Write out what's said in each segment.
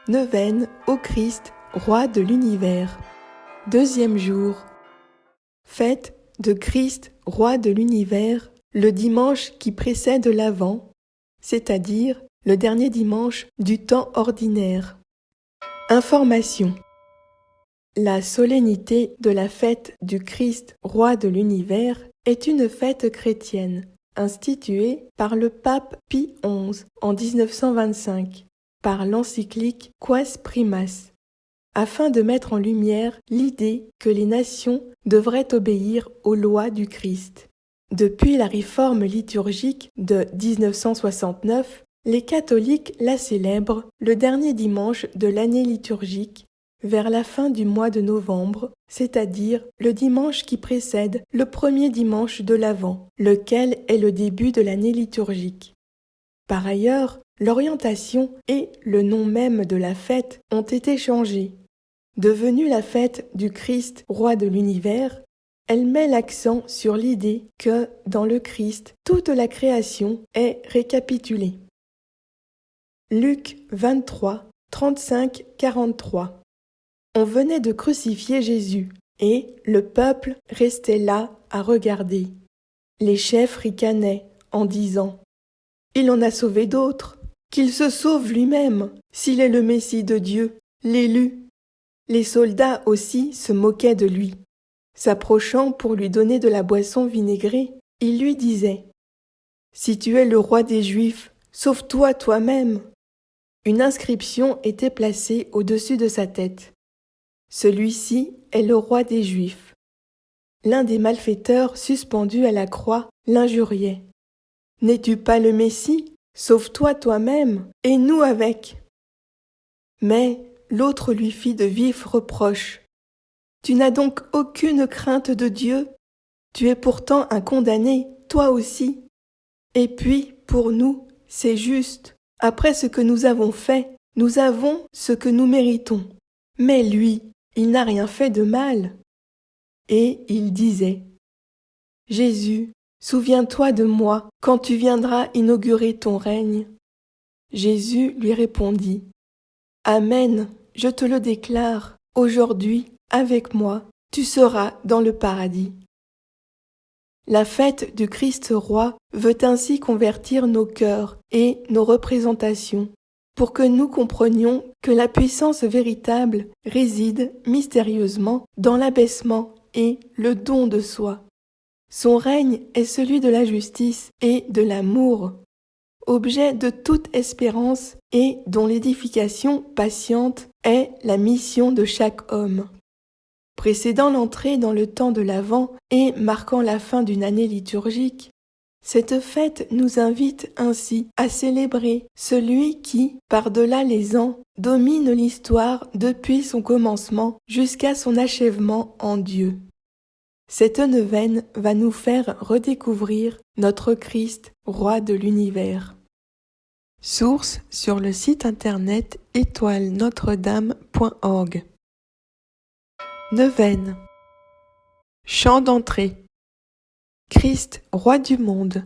Neuvaine au Christ, roi de l'univers. Deuxième jour. Fête de Christ, roi de l'univers, le dimanche qui précède l'Avent, c'est-à-dire le dernier dimanche du temps ordinaire. Information. La solennité de la fête du Christ, roi de l'univers, est une fête chrétienne, instituée par le pape Pie XI en 1925, par l'encyclique Quas Primas, afin de mettre en lumière l'idée que les nations devraient obéir aux lois du Christ. Depuis la réforme liturgique de 1969, les catholiques la célèbrent le dernier dimanche de l'année liturgique, vers la fin du mois de novembre, c'est-à-dire le dimanche qui précède le premier dimanche de l'Avent, lequel est le début de l'année liturgique. Par ailleurs, l'orientation et le nom même de la fête ont été changés. Devenue la fête du Christ, roi de l'univers, elle met l'accent sur l'idée que, dans le Christ, toute la création est récapitulée. Luc 23, 35-43. On venait de crucifier Jésus, et le peuple restait là à regarder. Les chefs ricanaient en disant « Il en a sauvé d'autres, qu'il se sauve lui-même, s'il est le Messie de Dieu, l'élu. » Les soldats aussi se moquaient de lui. S'approchant pour lui donner de la boisson vinaigrée, ils lui disaient « Si tu es le roi des Juifs, sauve-toi toi-même !» Une inscription était placée au-dessus de sa tête. Celui-ci est le roi des Juifs. L'un des malfaiteurs suspendus à la croix l'injuriait. « N'es-tu pas le Messie? Sauve-toi toi-même, et nous avec !» Mais l'autre lui fit de vifs reproches. « Tu n'as donc aucune crainte de Dieu? Tu es pourtant un condamné, toi aussi. Et puis, pour nous, c'est juste. Après ce que nous avons fait, nous avons ce que nous méritons. Mais lui, il n'a rien fait de mal. » Et il disait « Jésus, souviens-toi de moi quand tu viendras inaugurer ton règne. » Jésus lui répondit « Amen, je te le déclare, aujourd'hui, avec moi, tu seras dans le paradis. » La fête du Christ roi veut ainsi convertir nos cœurs et nos représentations, pour que nous comprenions que la puissance véritable réside mystérieusement dans l'abaissement et le don de soi. Son règne est celui de la justice et de l'amour, objet de toute espérance et dont l'édification patiente est la mission de chaque homme. Précédant l'entrée dans le temps de l'Avent et marquant la fin d'une année liturgique, cette fête nous invite ainsi à célébrer celui qui, par-delà les ans, domine l'histoire depuis son commencement jusqu'à son achèvement en Dieu. Cette neuvaine va nous faire redécouvrir notre Christ, roi de l'univers. Source sur le site internet étoile-notre-dame.org. Neuvaine. Chant d'entrée. Christ, roi du monde,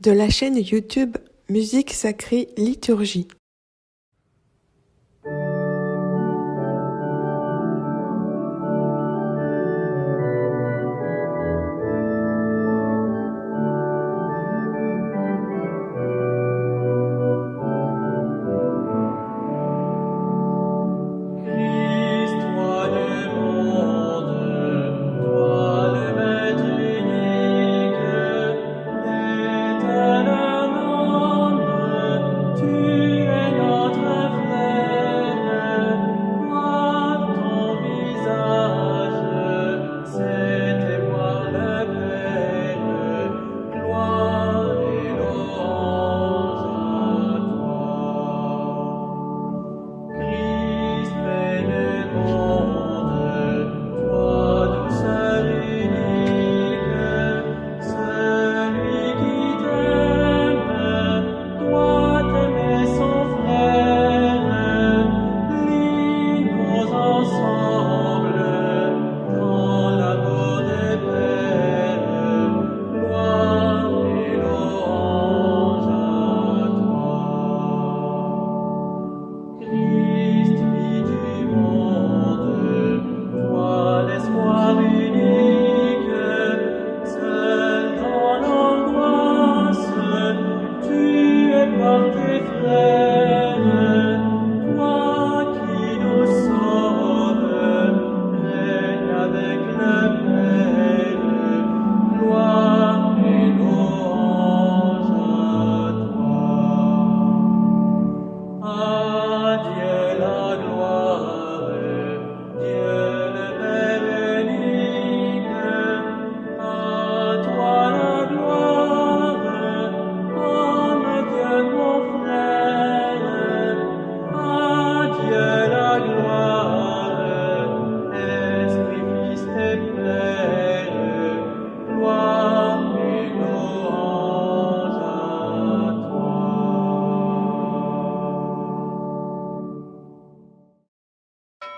de la chaîne YouTube Musique Sacrée Liturgie. Tu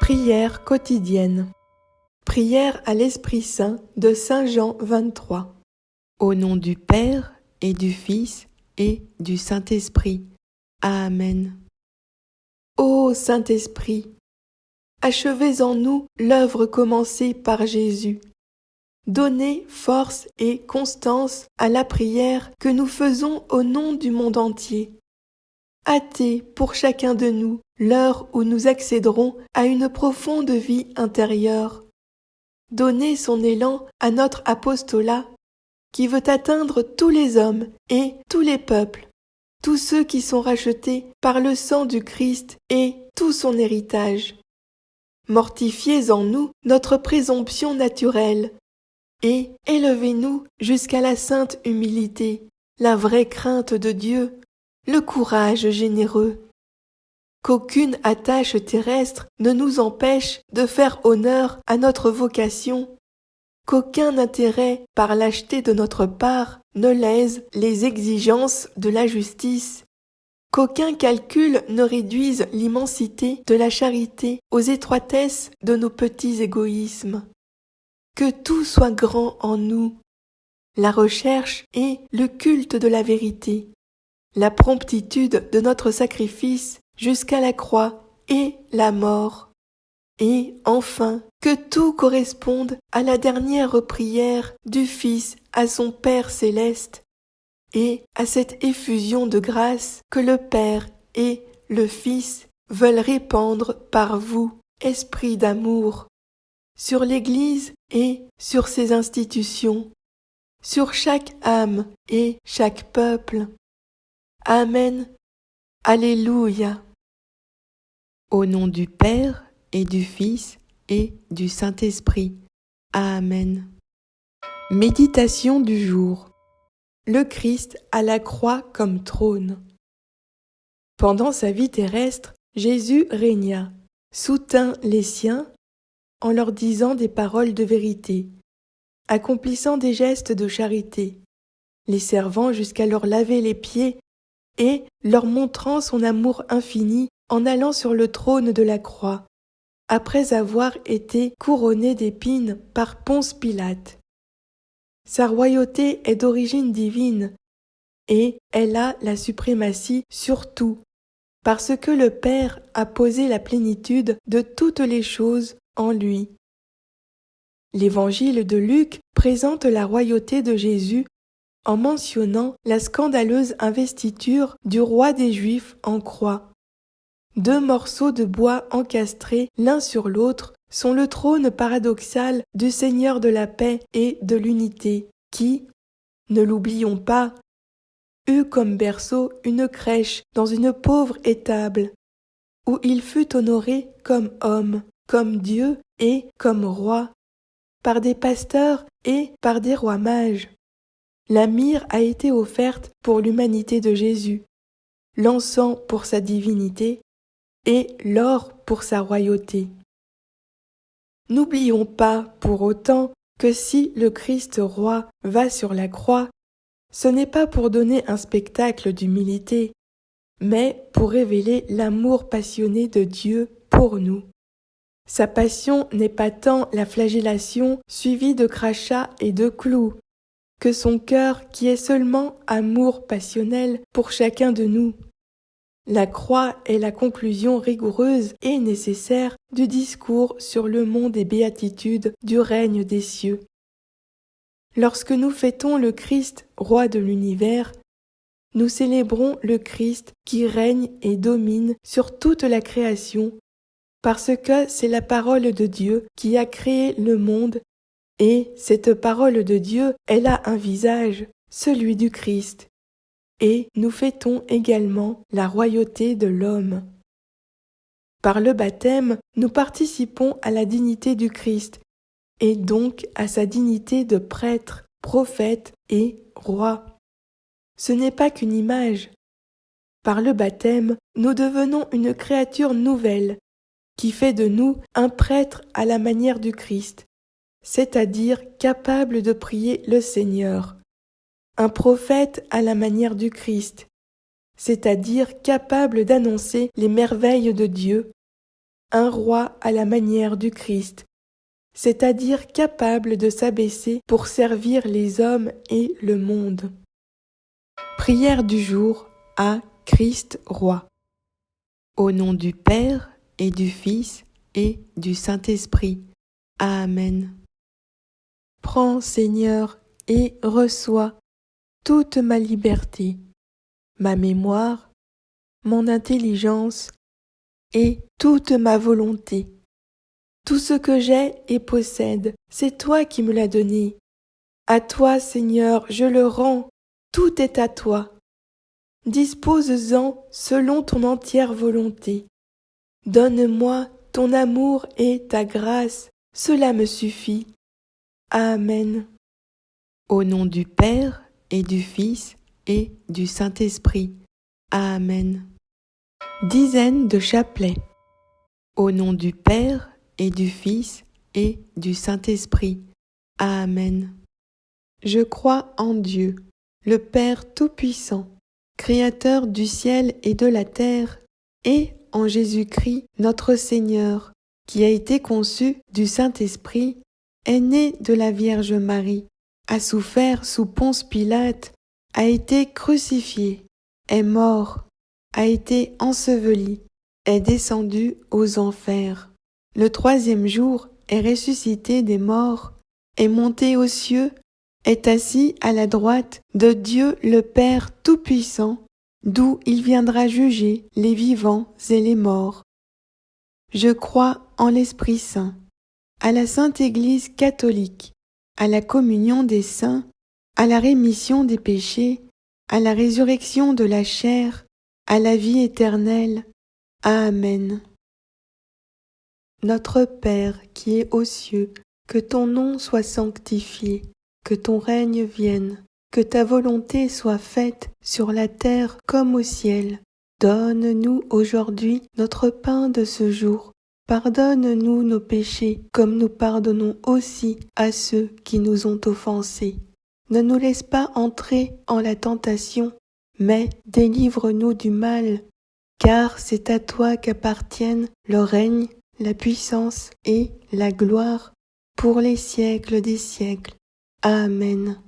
Prière quotidienne. Prière à l'Esprit Saint de Saint Jean 23. Au nom du Père et du Fils et du Saint-Esprit. Amen. Ô Saint-Esprit, achevez en nous l'œuvre commencée par Jésus. Donnez force et constance à la prière que nous faisons au nom du monde entier. Hâtez pour chacun de nous l'heure où nous accéderons à une profonde vie intérieure. Donnez son élan à notre apostolat qui veut atteindre tous les hommes et tous les peuples, tous ceux qui sont rachetés par le sang du Christ et tout son héritage. Mortifiez en nous notre présomption naturelle et élevez-nous jusqu'à la sainte humilité, la vraie crainte de Dieu, le courage généreux. Qu'aucune attache terrestre ne nous empêche de faire honneur à notre vocation, qu'aucun intérêt par lâcheté de notre part ne lèse les exigences de la justice, qu'aucun calcul ne réduise l'immensité de la charité aux étroitesses de nos petits égoïsmes. Que tout soit grand en nous, la recherche et le culte de la vérité, la promptitude de notre sacrifice jusqu'à la croix et la mort. Et enfin, que tout corresponde à la dernière prière du Fils à son Père céleste et à cette effusion de grâce que le Père et le Fils veulent répandre par vous, esprit d'amour, sur l'Église et sur ses institutions, sur chaque âme et chaque peuple. Amen. Alléluia. Au nom du Père et du Fils et du Saint-Esprit. Amen. Méditation du jour. Le Christ à la croix comme trône. Pendant sa vie terrestre, Jésus régna, soutint les siens en leur disant des paroles de vérité, accomplissant des gestes de charité, les servant jusqu'à leur laver les pieds et leur montrant son amour infini en allant sur le trône de la croix, après avoir été couronné d'épines par Ponce Pilate. Sa royauté est d'origine divine, et elle a la suprématie sur tout, parce que le Père a posé la plénitude de toutes les choses en lui. L'Évangile de Luc présente la royauté de Jésus en mentionnant la scandaleuse investiture du roi des Juifs en croix. 2 morceaux de bois encastrés l'un sur l'autre sont le trône paradoxal du Seigneur de la paix et de l'unité, qui, ne l'oublions pas, eut comme berceau une crèche dans une pauvre étable, où il fut honoré comme homme, comme Dieu et comme roi, par des pasteurs et par des rois mages. La myrrhe a été offerte pour l'humanité de Jésus, l'encens pour sa divinité et l'or pour sa royauté. N'oublions pas pour autant que si le Christ roi va sur la croix, ce n'est pas pour donner un spectacle d'humilité, mais pour révéler l'amour passionné de Dieu pour nous. Sa passion n'est pas tant la flagellation suivie de crachats et de clous, que son cœur qui est seulement amour passionnel pour chacun de nous. La croix est la conclusion rigoureuse et nécessaire du discours sur le mont des béatitudes du règne des cieux. Lorsque nous fêtons le Christ, roi de l'univers, nous célébrons le Christ qui règne et domine sur toute la création, parce que c'est la parole de Dieu qui a créé le monde, et cette parole de Dieu, elle a un visage, celui du Christ. Et nous fêtons également la royauté de l'homme. Par le baptême, nous participons à la dignité du Christ, et donc à sa dignité de prêtre, prophète et roi. Ce n'est pas qu'une image. Par le baptême, nous devenons une créature nouvelle, qui fait de nous un prêtre à la manière du Christ, c'est-à-dire capable de prier le Seigneur. Un prophète à la manière du Christ, c'est-à-dire capable d'annoncer les merveilles de Dieu, un roi à la manière du Christ, c'est-à-dire capable de s'abaisser pour servir les hommes et le monde. Prière du jour à Christ roi. Au nom du Père et du Fils et du Saint-Esprit. Amen. Prends, Seigneur, et reçois toute ma liberté, ma mémoire, mon intelligence et toute ma volonté. Tout ce que j'ai et possède, c'est toi qui me l'as donné. À toi, Seigneur, je le rends, tout est à toi. Dispose-en selon ton entière volonté. Donne-moi ton amour et ta grâce, cela me suffit. Amen. Au nom du Père et du Fils et du Saint-Esprit. Amen. Dizaine de chapelets. Au nom du Père et du Fils et du Saint-Esprit. Amen. Je crois en Dieu, le Père Tout-Puissant, Créateur du ciel et de la terre, et en Jésus-Christ, notre Seigneur, qui a été conçu du Saint-Esprit, est né de la Vierge Marie, a souffert sous Ponce Pilate, a été crucifié, est mort, a été enseveli, est descendu aux enfers. Le troisième jour est ressuscité des morts, est monté aux cieux, est assis à la droite de Dieu le Père Tout-Puissant, d'où il viendra juger les vivants et les morts. Je crois en l'Esprit Saint, à la Sainte Église catholique, à la communion des saints, à la rémission des péchés, à la résurrection de la chair, à la vie éternelle. Amen. Notre Père qui es aux cieux, que ton nom soit sanctifié, que ton règne vienne, que ta volonté soit faite sur la terre comme au ciel. Donne-nous aujourd'hui notre pain de ce jour. Pardonne-nous nos péchés, comme nous pardonnons aussi à ceux qui nous ont offensés. Ne nous laisse pas entrer en la tentation, mais délivre-nous du mal, car c'est à toi qu'appartiennent le règne, la puissance et la gloire pour les siècles des siècles. Amen.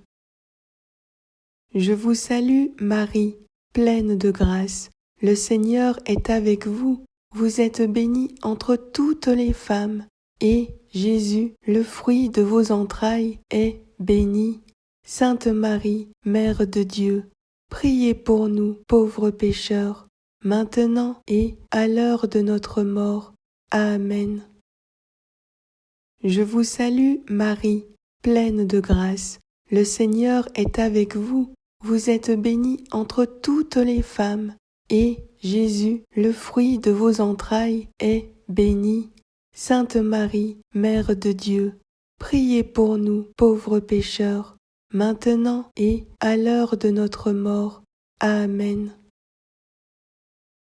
Je vous salue, Marie, pleine de grâce. Le Seigneur est avec vous. Vous êtes bénie entre toutes les femmes, et Jésus, le fruit de vos entrailles, est béni. Sainte Marie, Mère de Dieu, priez pour nous, pauvres pécheurs, maintenant et à l'heure de notre mort. Amen. Je vous salue, Marie, pleine de grâce. Le Seigneur est avec vous. Vous êtes bénie entre toutes les femmes, et Jésus, le fruit de vos entrailles, est béni. Sainte Marie, Mère de Dieu, priez pour nous, pauvres pécheurs, maintenant et à l'heure de notre mort. Amen.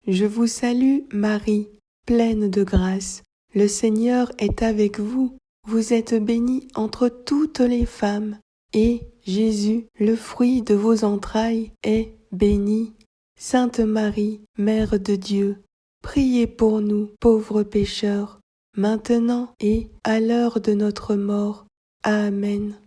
Je vous salue, Marie, pleine de grâce. Le Seigneur est avec vous. Vous êtes bénie entre toutes les femmes, et Jésus, le fruit de vos entrailles, est béni. Sainte Marie, Mère de Dieu, priez pour nous, pauvres pécheurs, maintenant et à l'heure de notre mort. Amen.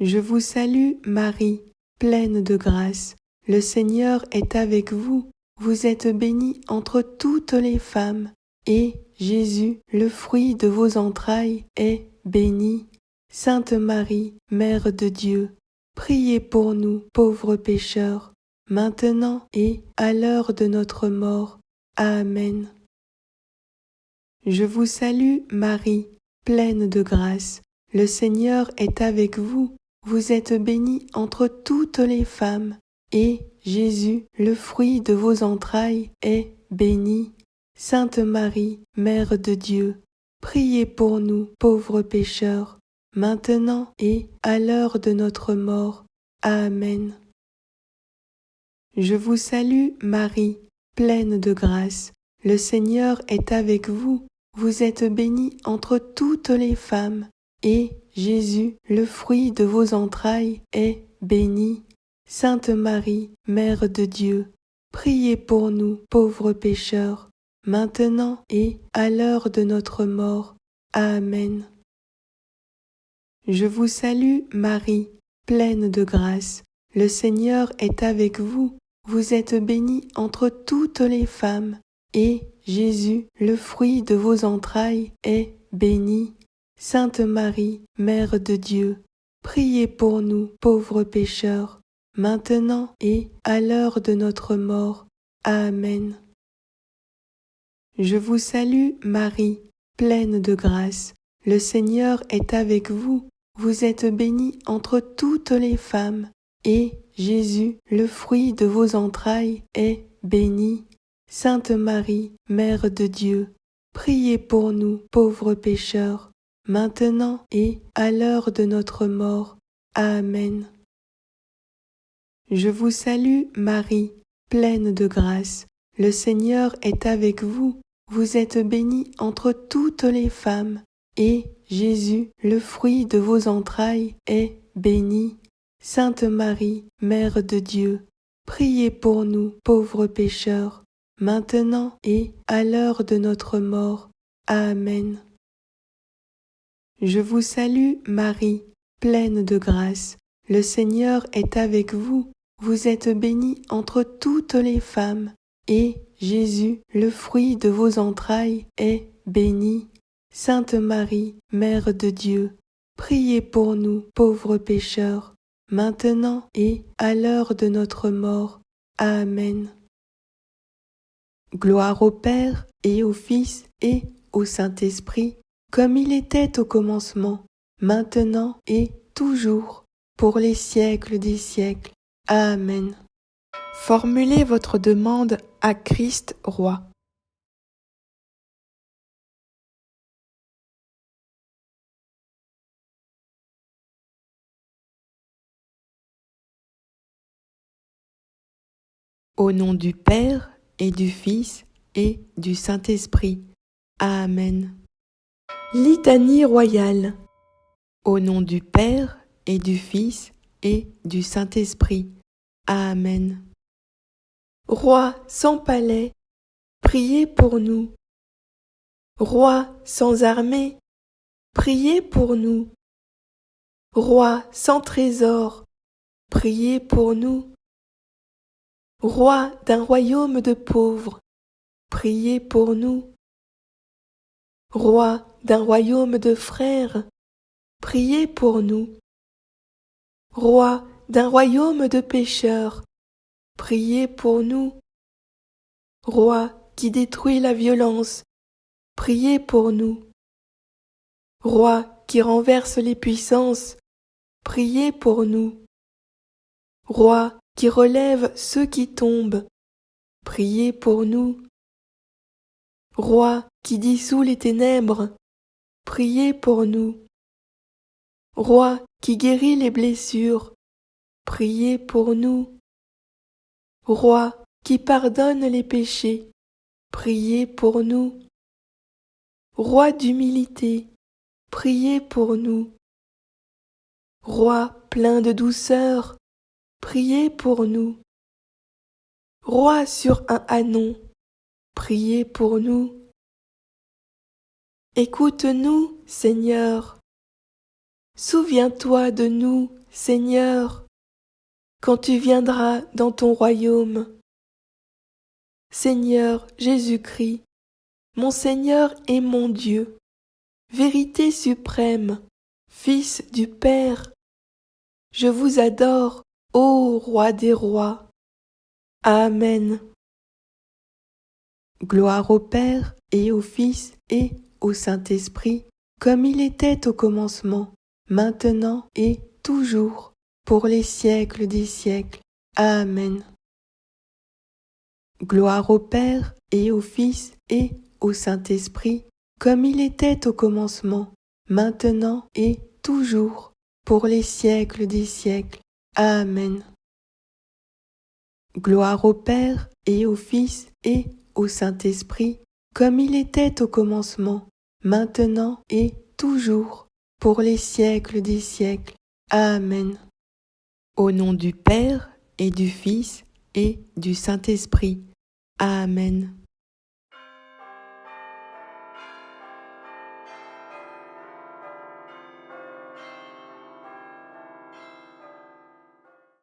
Je vous salue, Marie, pleine de grâce. Le Seigneur est avec vous. Vous êtes bénie entre toutes les femmes, et Jésus, le fruit de vos entrailles, est béni. Sainte Marie, Mère de Dieu, priez pour nous, pauvres pécheurs, maintenant et à l'heure de notre mort. Amen. Je vous salue, Marie, pleine de grâce. Le Seigneur est avec vous. Vous êtes bénie entre toutes les femmes, et Jésus, le fruit de vos entrailles, est béni. Sainte Marie, Mère de Dieu, priez pour nous, pauvres pécheurs, maintenant et à l'heure de notre mort. Amen. Je vous salue, Marie, pleine de grâce. Le Seigneur est avec vous. Vous êtes bénie entre toutes les femmes, et Jésus, le fruit de vos entrailles, est béni. Sainte Marie, Mère de Dieu, priez pour nous, pauvres pécheurs, maintenant et à l'heure de notre mort. Amen. Je vous salue, Marie, pleine de grâce. Le Seigneur est avec vous. Vous êtes bénie entre toutes les femmes, et Jésus, le fruit de vos entrailles, est béni. Sainte Marie, Mère de Dieu, priez pour nous, pauvres pécheurs, maintenant et à l'heure de notre mort. Amen. Je vous salue, Marie, pleine de grâce. Le Seigneur est avec vous. Vous êtes bénie entre toutes les femmes, et Jésus, le fruit de vos entrailles, est béni. Sainte Marie, Mère de Dieu, priez pour nous, pauvres pécheurs, maintenant et à l'heure de notre mort. Amen. Je vous salue, Marie, pleine de grâce. Le Seigneur est avec vous. Vous êtes bénie entre toutes les femmes, et Jésus, le fruit de vos entrailles, est béni. Sainte Marie, Mère de Dieu, priez pour nous, pauvres pécheurs, maintenant et à l'heure de notre mort. Amen. Je vous salue, Marie, pleine de grâce. Le Seigneur est avec vous. Vous êtes bénie entre toutes les femmes, et Jésus, le fruit de vos entrailles, est béni. Sainte Marie, Mère de Dieu, priez pour nous, pauvres pécheurs, maintenant et à l'heure de notre mort. Amen. Gloire au Père et au Fils et au Saint-Esprit, comme il était au commencement, maintenant et toujours, pour les siècles des siècles. Amen. Formulez votre demande à Christ Roi. Au nom du Père et du Fils et du Saint-Esprit. Amen. Litanie royale. Au nom du Père et du Fils et du Saint-Esprit. Amen. Roi sans palais, priez pour nous. Roi sans armée, priez pour nous. Roi sans trésor, priez pour nous. Roi d'un royaume de pauvres, priez pour nous. Roi d'un royaume de frères, priez pour nous. Roi d'un royaume de pécheurs, priez pour nous. Roi qui détruit la violence, priez pour nous. Roi qui renverse les puissances, priez pour nous. Roi qui relève ceux qui tombent, priez pour nous. Roi qui dissout les ténèbres, priez pour nous. Roi qui guérit les blessures, priez pour nous. Roi qui pardonne les péchés, priez pour nous. Roi d'humilité, priez pour nous. Roi plein de douceur, priez pour nous. Roi sur un ânon, priez pour nous. Écoute-nous, Seigneur. Souviens-toi de nous, Seigneur, quand tu viendras dans ton royaume. Seigneur Jésus-Christ, mon Seigneur et mon Dieu, vérité suprême, Fils du Père, je vous adore, ô Roi des rois. Amen. Gloire au Père et au Fils et au Saint-Esprit, comme il était au commencement, maintenant et toujours, pour les siècles des siècles. Amen. Gloire au Père et au Fils et au Saint-Esprit, comme il était au commencement, maintenant et toujours, pour les siècles des siècles. Amen. Gloire au Père et au Fils et au Saint-Esprit, comme il était au commencement, maintenant et toujours, pour les siècles des siècles. Amen. Au nom du Père et du Fils et du Saint-Esprit. Amen.